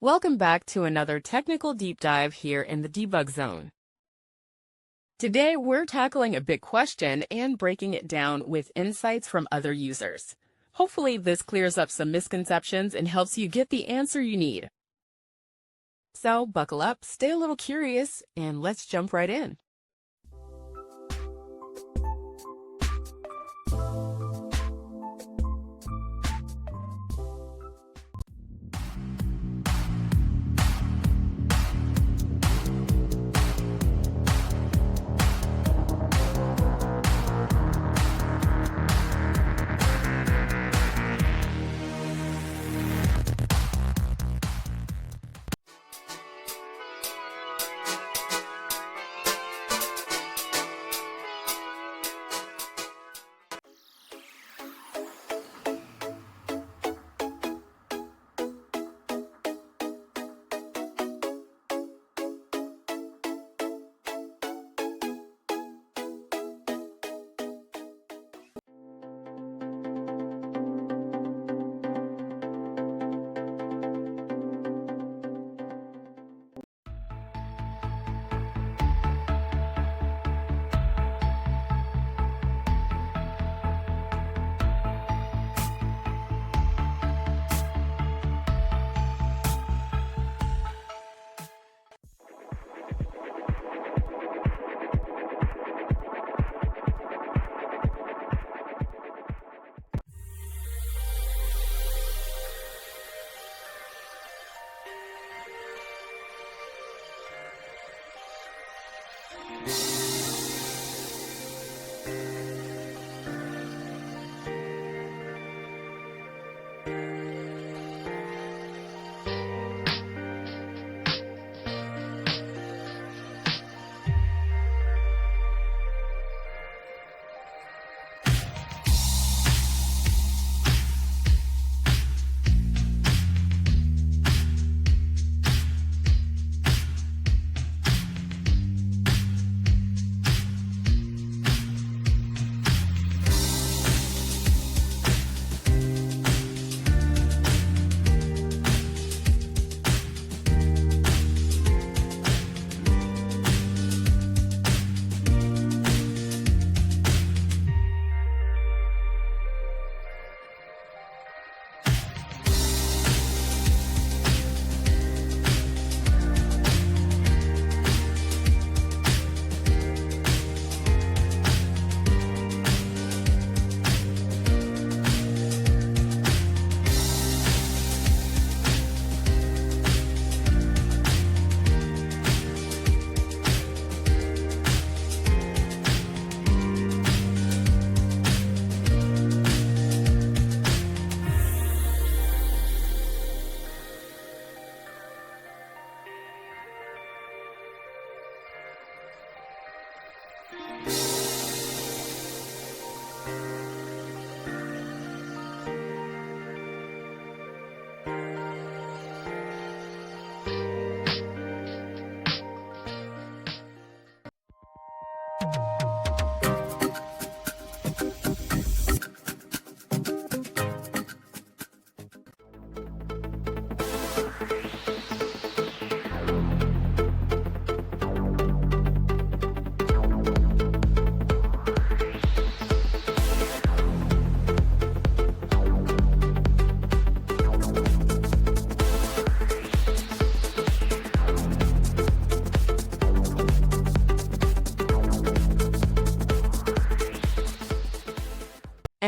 Welcome back to another technical deep dive here in the debug zone. Today, we're tackling a big question and breaking it down with insights from other users. Hopefully, this clears up some misconceptions and helps you get the answer you need. So, buckle up, stay a little curious, and let's jump right in.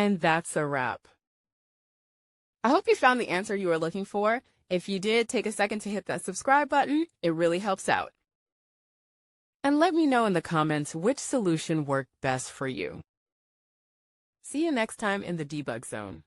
And that's a wrap. I hope you found the answer you were looking for. If you did, take a second to hit that subscribe button. It really helps out. And let me know in the comments which solution worked best for you. See you next time in the debug zone.